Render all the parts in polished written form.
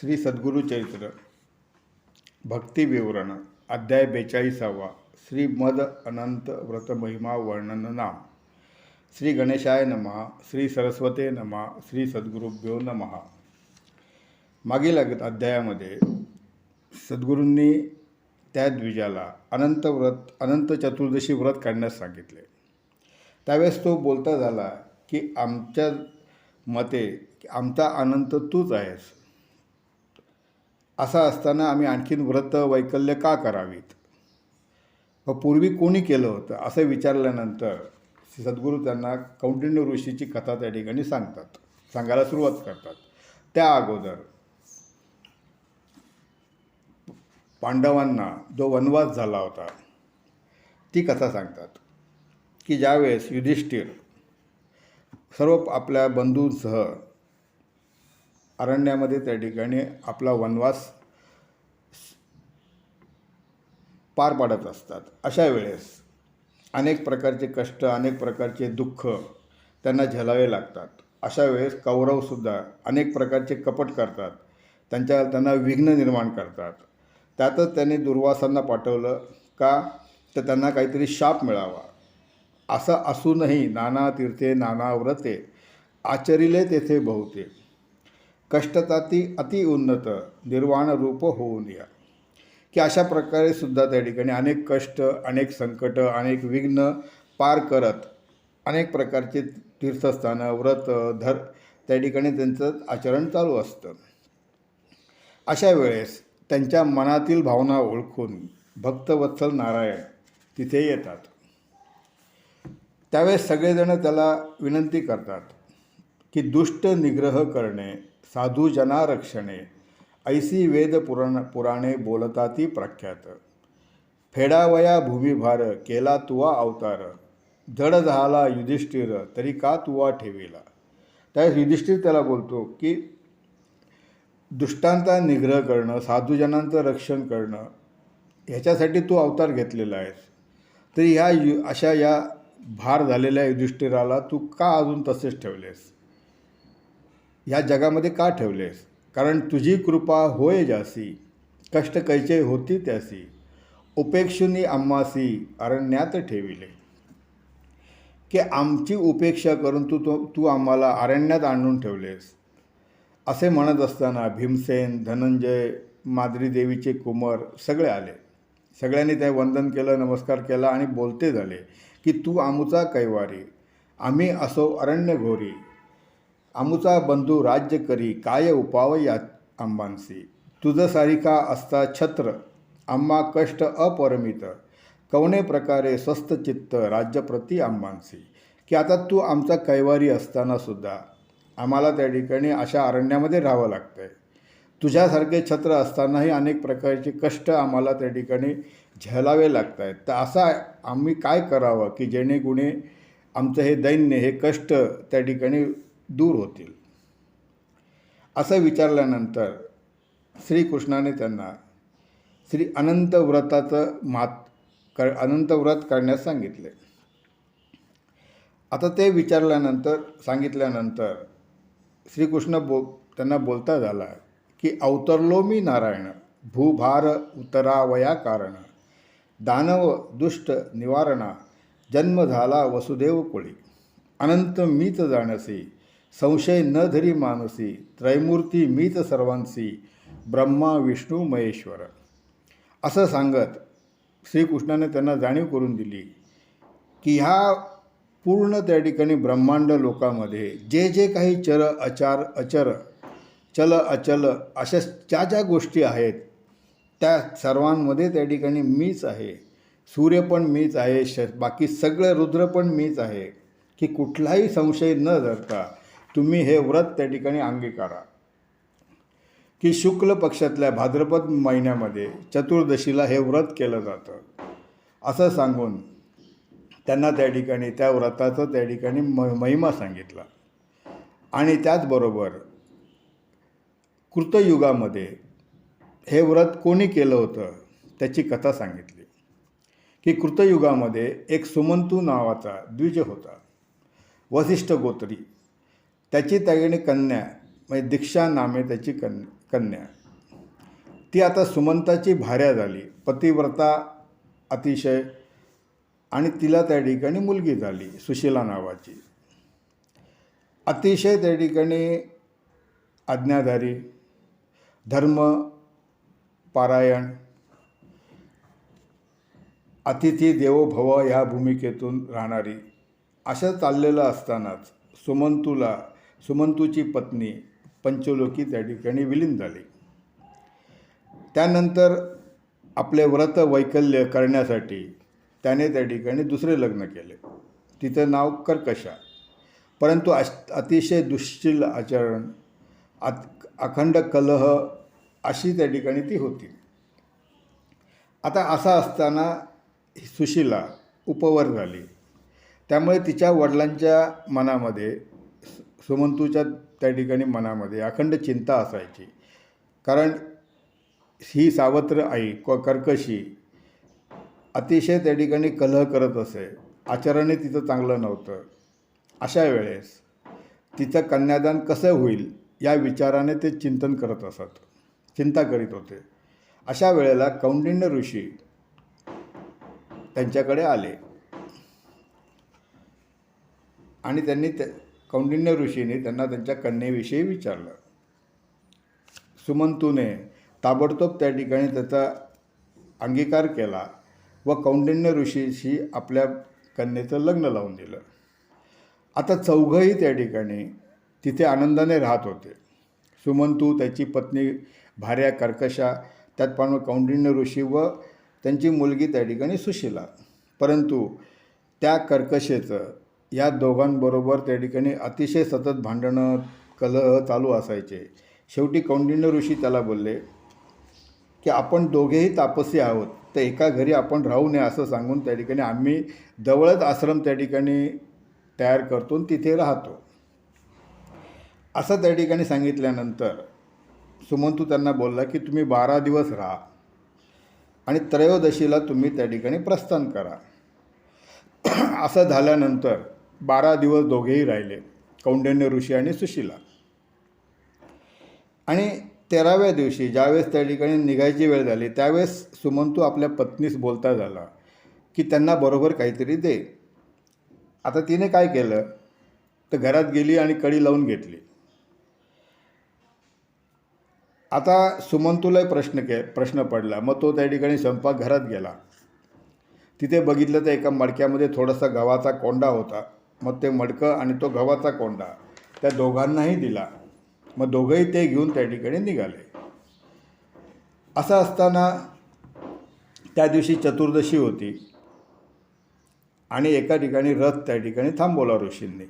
श्री सद्गुरु चरित्र भक्ती विवरण अध्याय 42 श्री मद अनंत व्रत महिमा वर्णन नाम। श्री गणेशाय नमः, श्री सरस्वते नमः, श्री सद्गुरुभ्यो नमः। मागील अध्यायामध्ये सद्गुरूंनी त्या द्विजाला अनंत चतुर्दशी व्रत काढण्यास सांगितले। त्यावेळेस तो बोलता झाला की आमच्या मते आमचा अनंत तूच आहेस, असा असताना आम्ही आणखीन व्रत वैकल्य का करावीत व पूर्वी कोणी केलं होतं असं विचारल्यानंतर सद्गुरू त्यांना कौंडिन्य ऋषीची कथा त्या ठिकाणी सांगायला सुरुवात करतात। त्या अगोदर पांडवांना जो वनवास झाला होता ती कथा सांगतात की ज्यावेळेस युधिष्ठिर सर्व आपल्या बंधूंसह अरण्यामध्ये त्या ठिकाणी आपला वनवास पार पाडत असतात, अशा वेळेस अनेक प्रकारचे कष्ट, अनेक प्रकारचे दुःख त्यांना झेलावे लागतात। अशा वेळेस कौरवसुद्धा अनेक प्रकारचे कपट करतात, त्यांना विघ्न निर्माण करतात। त्यातच त्यांनी दुर्वासांना पाठवलं का तर त्यांना काहीतरी शाप मिळावा। असं असूनही नाना तीर्थे नाना व्रते आचरिले तेथे बहुते, कष्टताती अति उन्नत निर्वाण रूप होऊन या, की अशा प्रकारे सुद्धा त्या ठिकाणी अनेक कष्ट, अनेक संकट, अनेक विघ्न पार करत अनेक प्रकारचे तीर्थस्थानं, व्रत त्या ठिकाणी त्यांचं आचरण चालू असतं। अशा वेळेस त्यांच्या मनातील भावना ओळखून भक्तवत्सल नारायण तिथे येतात। त्यावेळेस सगळेजण त्याला विनंती करतात की दुष्ट निग्रह करणे, साधुजना रक्षणे, ऐसी वेद पुराणे बोलताती प्रख्यात, फेडावया भूमिभार केला तुवा अवतार, जड झाला युधिष्ठिर तरी का तुवा ठेविला। त्यावेळेस युधिष्ठिर त्याला बोलतो की दुष्टांचा निग्रह करणं, साधुजनांचं रक्षण करणं ह्याच्यासाठी तू अवतार घेतलेला आहेस, तरी अशा या भार झालेल्या युधिष्ठिराला तू का अजून तसेच ठेवलेस, ह्या जगामध्ये का ठेवलेस? कारण तुझी कृपा होय जासी, कष्ट कैचे होती त्यासी, उपेक्षुनी आम्हासी अरण्यात ठेविले, की आमची उपेक्षा करून तू आम्हाला अरण्यात आणून ठेवलेस। असे म्हणत असताना भीमसेन, धनंजय, माद्री देवीचे कुमार सगळे आले। सगळ्यांनी ते वंदन केलं, नमस्कार केला आणि बोलते झाले की तू आमुचा कैवारी, आम्ही असो अरण्य घोरी, आमुचा बंधू राज्य करी, काय उपाव या आंबांसी, तुझ सारिका असता छत्र, आम्हा कष्ट अपरमित, कवने प्रकारे स्वस्थ चित्त राज्यप्रती आंबांसी, की आता तू आमचा कैवारी असताना सुद्धा आम्हाला त्या ठिकाणी अशा अरण्यामध्ये राहावं लागतं आहे। तुझ्यासारखे छत्र असतानाही अनेक प्रकारचे कष्ट आम्हाला त्या ठिकाणी झेलावे लागत आहेत, तर असा आम्ही काय करावं की जेणेकुणे आमचं हे दैन्य, हे कष्ट त्या ठिकाणी दूर होतील। असं विचारल्यानंतर श्रीकृष्णाने त्यांना श्री अनंत व्रत करण्यास सांगितले। आता ते सांगितल्यानंतर श्रीकृष्ण त्यांना बोलता झाला की अवतरलो मी नारायण, भूभार उतरावया कारण, दानव दुष्ट निवारणा, जन्म झाला वसुदेव कुळी, अनंत मीच जाणसी, संशय न धरी मानसी, त्रैमूर्ती मीच सर्वांसी, ब्रह्मा विष्णू महेश्वर। असं सांगत श्रीकृष्णाने त्यांना जाणीव करून दिली की ह्या पूर्ण त्या ठिकाणी ब्रह्मांड लोकामध्ये जे जे काही अचर, चल अचल अशा ज्या गोष्टी आहेत त्या सर्वांमध्ये त्या ठिकाणी मीच आहे। सूर्य पण मीच आहे, बाकी सगळं रुद्र पण मीच आहे, की कुठलाही संशय न धरता तुम्ही हे व्रत त्या ठिकाणी अंगीकारा। की शुक्ल पक्षातल्या भाद्रपद महिन्यामध्ये चतुर्दशीला हे व्रत केलं जातं, असं सांगून त्यांना त्या ठिकाणी त्या व्रताचं त्या ठिकाणी महिमा सांगितला। आणि त्याचबरोबर कृतयुगामध्ये हे व्रत कोणी केलं होतं त्याची कथा सांगितली। की कृतयुगामध्ये एक सुमंतू नावाचा द्विज होता, वसिष्ठ गोत्री। त्याची त्याने कन्या म्हणजे दीक्षा नामे त्याची कन्या. ती आता सुमंताची भार्या झाली, पतिव्रता अतिशय, आणि तिला त्या ठिकाणी मुलगी झाली सुशीला नावाची. अतिशय त्या ठिकाणी आज्ञाधारी, धर्म पारायण, अतिथी देवो भव ह्या भूमिकेतून राहणारी. असं चाललेलं असतानाच सुमंतूची पत्नी पंचलोकी त्या ठिकाणी विलीन झाली. त्यानंतर आपले व्रत वैकल्य करण्यासाठी त्याने त्या ठिकाणी दुसरे लग्न केले. तिचं नाव कर्कशा. परंतु अतिशय दुश्शील आचरण, अखंड कलह अशी त्या ठिकाणी ती होती. आता असं असताना सुशीला उपवर झाली. त्यामुळे तिच्या वडिलांच्या मनामध्ये, सुमंतूच्या त्या ठिकाणी मनामध्ये अखंड चिंता असायची. कारण ही सावत्र आई कर्कशी अतिशय त्या ठिकाणी कलह करत असे, आचरणही तिचं चांगलं नव्हतं. अशा वेळेस तिचं कन्यादान कसं होईल या विचाराने ते चिंतन करत असत, चिंता करीत होते. अशा वेळेला कौंडिण्य ऋषी त्यांच्याकडे आले आणि कौंडिण्य ऋषीने त्यांना त्यांच्या कन्येविषयी विचारलं. सुमंतूने ताबडतोब त्या ठिकाणी त्याचा अंगीकार केला व कौंडिण्य ऋषीशी आपल्या कन्येचं लग्न लावून दिलं. आता चौघंही त्या ठिकाणी तिथे आनंदाने राहत होते. सुमंतू, त्याची पत्नी भार्या कर्कशा, त्यात पण कौंडिण्य ऋषी व त्यांची मुलगी त्या ठिकाणी सुशीला. परंतु त्या कर्कशेचं या दोघांबरोबर त्या ठिकाणी अतिशय सतत भांडणं, कलह चालू असायचे. शेवटी कौंडिण्य ऋषी त्याला बोलले की आपण दोघेही तापसी आहोत, तर एका घरी आपण राहू नये असं सांगून त्या ठिकाणी आम्ही जवळच आश्रम त्या ठिकाणी तयार करतो आणि तिथे राहतो. असं त्या ठिकाणी सांगितल्यानंतर सुमंतू त्यांना बोलला की तुम्ही 12 दिवस राहा आणि त्रयोदशीला तुम्ही त्या ठिकाणी प्रस्थान करा. असं झाल्यानंतर 12 दिवस दोघेही राहिले, कौंडिण्य ऋषी आणि सुशीला. आणि 13व्या दिवशी ज्यावेळेस त्या ठिकाणी निघायची वेळ झाली त्यावेळेस सुमंतू आपल्या पत्नीस बोलता झाला की त्यांना बरोबर काहीतरी दे. आता तिने काय केलं तर घरात गेली आणि कडी लावून घेतली. आता सुमंतूलाही प्रश्न पडला. मग तो त्या ठिकाणी स्वयंपाकघरात गेला. तिथे बघितलं तर एका मडक्यामध्ये थोडासा गव्हाचा कोंडा होता. मग ते मडकं आणि तो गव्हाचा कोंडा त्या दोघांनाही दिला. मग दोघंही ते घेऊन त्या ठिकाणी निघाले. असं असताना त्या दिवशी चतुर्दशी होती आणि एका ठिकाणी रथ त्या ठिकाणी थांबवला ऋषींनी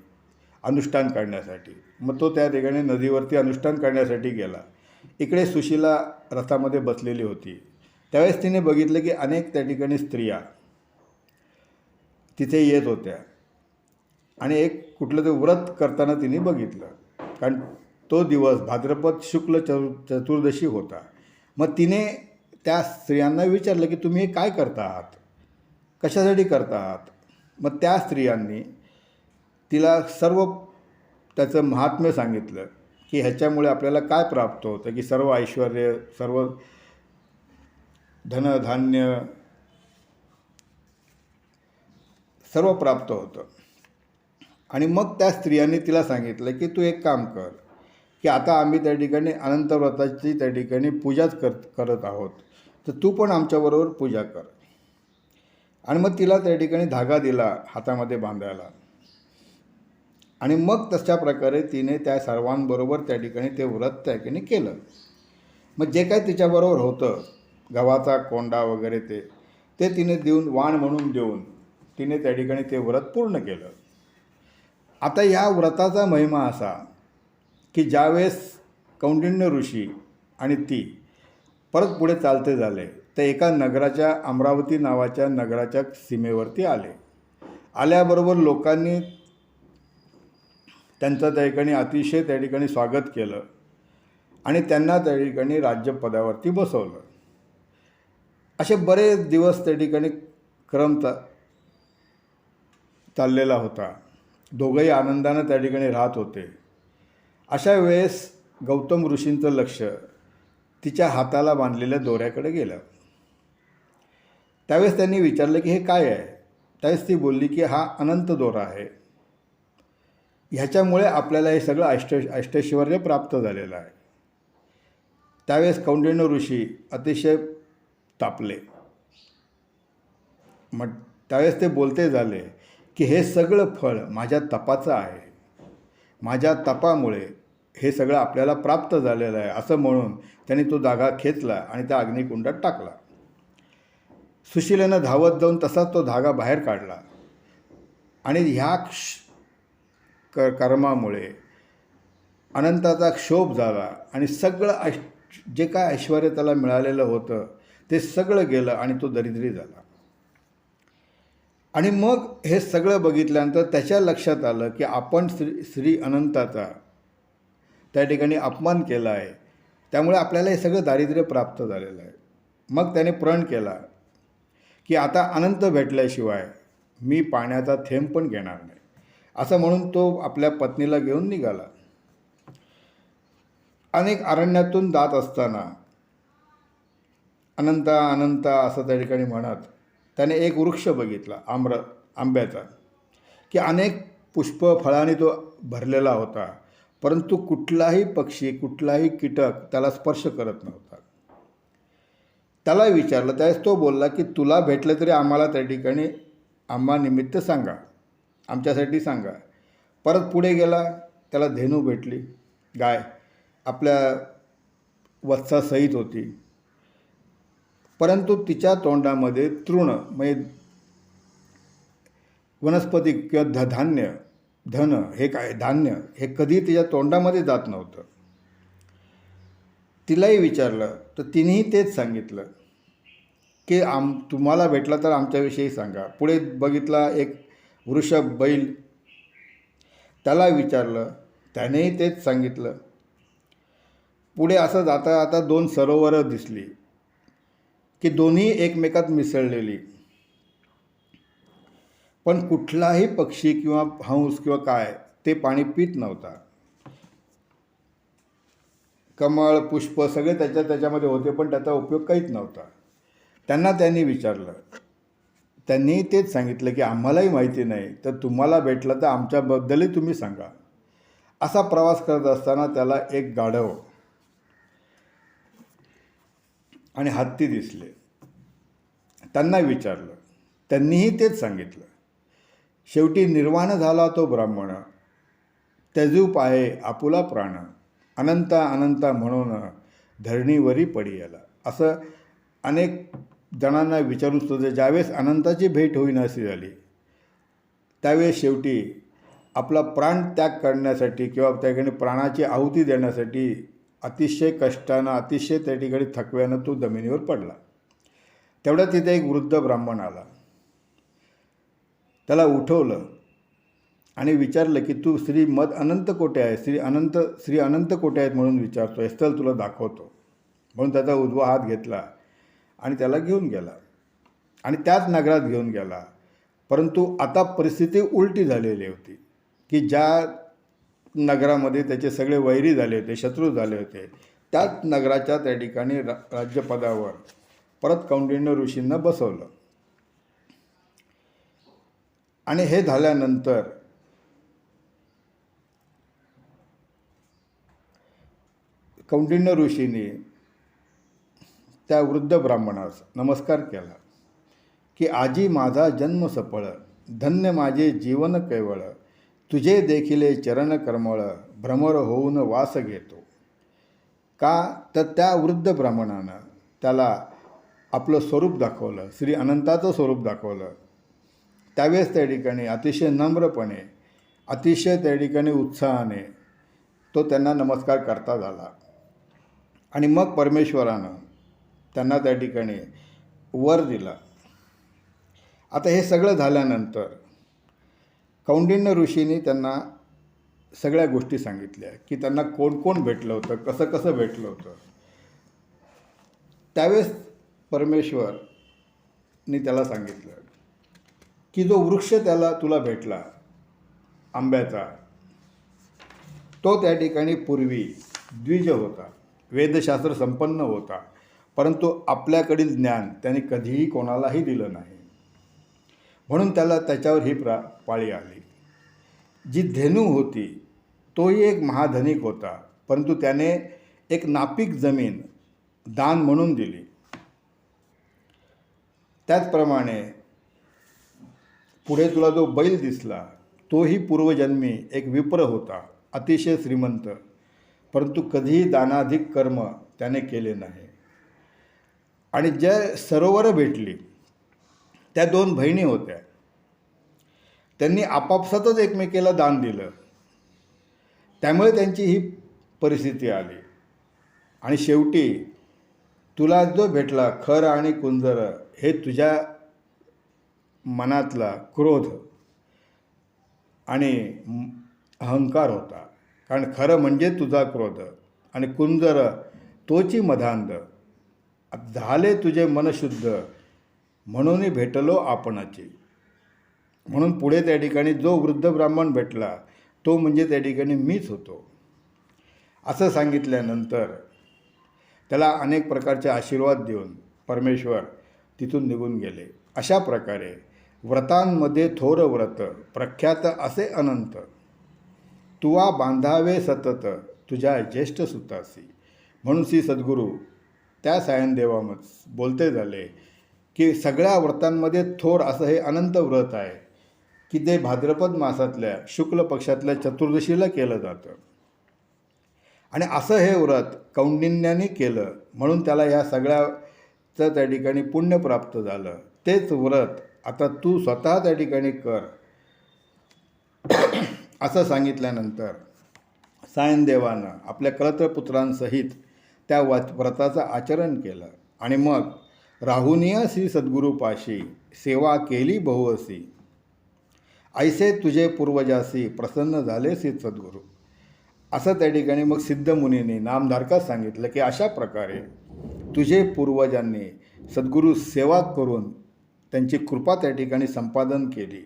अनुष्ठान करण्यासाठी. मग तो त्या ठिकाणी नदीवरती अनुष्ठान करण्यासाठी गेला. इकडे सुशीला रथामध्ये बसलेली होती. त्यावेळेस तिने बघितलं की अनेक त्या ठिकाणी स्त्रिया तिथे येत होत्या आणि एक कुठलं ते व्रत करताना तिने बघितलं. कारण तो दिवस भाद्रपद शुक्ल चतुर्दशी होता. मग तिने त्या स्त्रियांना विचारलं की तुम्ही हे काय करता आहात, कशासाठी करता आहात. मग त्या स्त्रियांनी तिला सर्व त्याचं महात्म्य सांगितलं की ह्याच्यामुळे आपल्याला काय प्राप्त होतं, की सर्व ऐश्वर, सर्व धनधान्य सर्व प्राप्त होतं. आणि मग त्या स्त्रियांनी तिला सांगितलं की तू एक काम कर की आता आम्ही त्या ठिकाणी अनंत व्रताची त्या ठिकाणी पूजाच करत आहोत, तर तू पण आमच्याबरोबर पूजा कर. आणि मग तिला त्या ठिकाणी धागा दिला हातामध्ये बांधायला. आणि मग तशा प्रकारे तिने त्या सर्वांबरोबर त्या ठिकाणी ते व्रत त्या ठिकाणी केलं. मग जे काही तिच्याबरोबर होतं गव्हाचा कोंडा वगैरे ते तिने देऊन, वाण म्हणून देऊन तिने त्या ठिकाणी ते व्रत पूर्ण केलं. आता ह्या व्रताचा महिमा असा की ज्यावेळेस कौंडिण्य ऋषी आणि ती परत पुढे चालते झाले तर एका नगराच्या, अमरावती नावाच्या नगराच्या सीमेवरती आले. आल्याबरोबर लोकांनी त्यांचं त्या ठिकाणी अतिशय त्या ठिकाणी स्वागत केलं आणि त्यांना त्या ठिकाणी राज्यपदावरती बसवलं. असे बरेच दिवस त्या ठिकाणी क्रम चाललेला होता. दोघंही आनंदानं त्या ठिकाणी राहत होते. अशा वेळेस गौतम ऋषींचं लक्ष तिच्या हाताला बांधलेल्या दोऱ्याकडे गेलं. त्यावेळेस त्यांनी विचारलं की हे काय आहे. त्यावेळेस ती बोलली की हा अनंत दोरा आहे. ह्याच्यामुळे आपल्याला हे सगळं अष्टैश्वर्य प्राप्त झालेलं आहे. त्यावेळेस कौंडिण्य ऋषी अतिशय तापले. मग त्यावेळेस ते बोलते झाले की हे सगळं फळ माझ्या तपाचं आहे. माझ्या तपामुळे हे सगळं आपल्याला प्राप्त झालेलं आहे असं म्हणून त्यांनी तो धागा खेचला आणि त्या अग्निकुंडात टाकला. सुशिलेनं धावत जाऊन तसाच तो धागा बाहेर काढला आणि ह्या कर्मामुळे अनंताचा क्षोभ झाला आणि सगळं जे काय ऐश्वर त्याला मिळालेलं होतं ते सगळं गेलं आणि तो दरिद्री झाला. आणि मग हे सगळं बघितल्यानंतर त्याच्या लक्षात आलं की आपण श्री अनंताचा त्या ठिकाणी अपमान केला आहे, त्यामुळे आपल्याला हे सगळं दारिद्र्य प्राप्त झालेलं आहे. मग त्याने प्रण केला की आता अनंत भेटल्याशिवाय मी पाण्याचा थेंब पण घेणार नाही, असं म्हणून तो आपल्या पत्नीला घेऊन निघाला. अनेक अरण्यातून जात असताना अनंता अनंता असं त्या ठिकाणी म्हणत त्याने एक वृक्ष बघितला, आंब्याचा, की अनेक पुष्प फळांनी तो भरलेला होता, परंतु कुठलाही पक्षी कुठलाही कीटक त्याला स्पर्श करत नव्हता. त्याला विचारलं, त्यावेळेस तो बोलला की तुला भेटलं तरी आम्हाला त्या ठिकाणी आम्हानिमित्त सांगा, आमच्यासाठी सांगा. परत पुढे गेला, त्याला धेनू भेटली, गाय आपल्या वत्सासहित होती, परंतु तिच्या तोंडामध्ये तृण म्हणजे वनस्पती किंवा धन हे काय धान्य हे कधी तिच्या तोंडामध्ये जात नव्हतं. तिलाही विचारलं तर तिनेही तेच सांगितलं की तुम्हाला भेटला तर आमच्याविषयी सांगा. पुढे बघितला एक वृषभ बैल, त्याला विचारलं, त्यानेही तेच सांगितलं. पुढे असं जाता आता 2 सरोवरं दिसली की दोन्ही एकमेकात मिसळलेली, पण कुठलाही पक्षी किंवा हंस किंवा काय ते पाणी पित नव्हता. कमळ पुष्प सगळे त्याच्यामध्ये होते, पण त्याचा उपयोग काहीच नव्हता. त्यांनी विचारलं, त्यांनीही तेच सांगितलं की आम्हालाही माहिती नाही, तर तुम्हाला भेटलं तर आमच्याबद्दलही तुम्ही सांगा. असा प्रवास करत असताना त्याला एक गाढव आणि हत्ती दिसले. त्यांना विचारलं, त्यांनीही तेच सांगितलं. शेवटी निर्वाण झाला तो ब्राह्मण, त्यजूप आहे आपुला प्राण, अनंता अनंता म्हणून धरणीवरी पडियाला. असं अनेक जणांना विचारून सुद्धा ज्यावेळेस अनंताची भेट होईनाशी झाली, त्यावेळेस शेवटी आपला प्राण त्याग करण्यासाठी किंवा त्या ठिकाणी प्राणाची आहुती देण्यासाठी अतिशय कष्टानं अतिशय त्या ठिकाणी थकव्यानं तो जमिनीवर पडला. तेवढ्या तिथे एक वृद्ध ब्राह्मण आला, त्याला उठवलं आणि विचारलं की तू श्री अनंत कोठे आहे, श्री अनंत कोठे आहेत म्हणून विचारतोय, चल तुला दाखवतो. म्हणून त्याचा उजवा हात घेतला आणि त्याला घेऊन गेला आणि त्याच नगरात घेऊन गेला. परंतु आता परिस्थिती उलटी झालेली होती की ज्या नगरामध्ये त्याचे सगळे वैरी झाले होते, शत्रू झाले होते, त्याच नगराच्या त्या ठिकाणी राज्यपदावर परत कौंडिण्य ऋषींना बसवलं. आणि हे झाल्यानंतर कौंडिण्य ऋषींनी त्या वृद्ध ब्राह्मणास नमस्कार केला की आजी माझा जन्म सफळ, धन्य माझे जीवन कैवळ, तुझे देखिले चरण कर्मळ, भ्रमर होऊन वास घेतो. का तर त्या वृद्ध ब्राह्मणानं त्याला आपलं स्वरूप दाखवलं, श्री अनंताचं स्वरूप दाखवलं. त्यावेळेस त्या ठिकाणी अतिशय नम्रपणे अतिशय त्या ठिकाणी उत्साहाने तो त्यांना नमस्कार करता झाला. आणि मग परमेश्वरानं त्यांना त्या ठिकाणी वर दिला. आता हे सगळं झाल्यानंतर कौंडिण्य ऋषींनी त्यांना सगळ्या गोष्टी सांगितल्या की त्यांना कोण कोण भेटलं होतं, कसं कसं भेटलं होतं. त्यावेळेस परमेश्वरनी त्याला सांगितलं की जो वृक्ष तुला भेटला आंब्याचा, तो त्या ठिकाणी पूर्वी द्विज होता, वेदशास्त्र संपन्न होता, परंतु आपल्याकडील ज्ञान त्याने कधीही कोणालाही दिलं नाही. म्हणून त्याला त्याच्यावर ही पाळी आली. जी धेनू होती तोही एक महाधनिक होता, परंतु त्याने एक नापीक जमीन दान म्हणून दिली. त्याचप्रमाणे पुढे तुला जो बैल दिसला तोही पूर्वजन्मी एक विप्र होता, अतिशय श्रीमंत, परंतु कधीही दानाधिक कर्म त्याने केले नाही. आणि ज्या सरोवरं भेटली त्या 2 बहिणी होत्या, त्यांनी आपापसातच एकमेकीला दान दिलं, त्यामुळे त्यांची ही परिस्थिती आली. आणि शेवटी तुला जो भेटला खर आणि कुंजर हे तुझ्या मनातला क्रोध आणि अहंकार होता. कारण खरं म्हणजे तुझा क्रोध आणि कुंजर तोची मधांध. झाले तुझे मन शुद्ध म्हणून भेटलो आपणाची. म्हणून पुढे त्या ठिकाणी जो वृद्ध ब्राह्मण भेटला तो म्हणजे त्या ठिकाणी मीच होतो असं सांगितल्यानंतर त्याला अनेक प्रकारचे आशीर्वाद देऊन परमेश्वर तिथून निघून गेले. अशा प्रकारे व्रतांमध्ये थोर व्रत प्रख्यात असे अनंत, तुवा बांधावे सतत तुझ्या ज्येष्ठ सुतासी. म्हणून श्री सद्गुरू त्या सायनदेवामत बोलते झाले की सगळ्या व्रतांमध्ये थोर असं हे अनंत व्रत आहे की ते भाद्रपद मासातल्या शुक्ल पक्षातल्या चतुर्दशीला केलं जातं. आणि असं हे व्रत कौंडिन्याने केलं म्हणून त्याला या सगळ्याचं त्या ठिकाणी पुण्य प्राप्त झालं. तेच व्रत आता तू स्वतः त्या ठिकाणी कर असं सांगितल्यानंतर सायनदेवानं आपल्या कळत्रपुत्रांसहित त्या व्रताचं आचरण केलं. आणि मग राहुनिया श्री सद्गुरूपाशी सेवा केली बहुअसी, ऐसे तुझे पूर्वजासी प्रसन्न झाले श्री सद्गुरू. असं त्या ठिकाणी मग सिद्धमुनींनी नामधारकात सांगितलं की अशा प्रकारे तुझे पूर्वजांनी सद्गुरू सेवा करून त्यांची कृपा त्या ठिकाणी संपादन केली.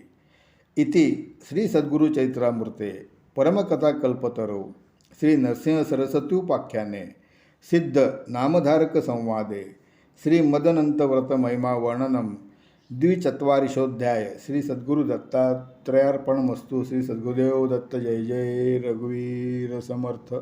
इति श्री सद्गुरू चैत्रामृते परमकथा कल्पतरो श्री नरसिंह सरस्वत्युपाख्याने सिद्ध नामधारक संवादे श्री मदनंतव्रत महिमा वर्णनम द्विचत्वारिशोध्याय. श्री सद्गुरू दत्तात्रयार्पणमस्तु. श्री सद्गुरुदेव दत्त. जय जय रघुवीर समर्थ.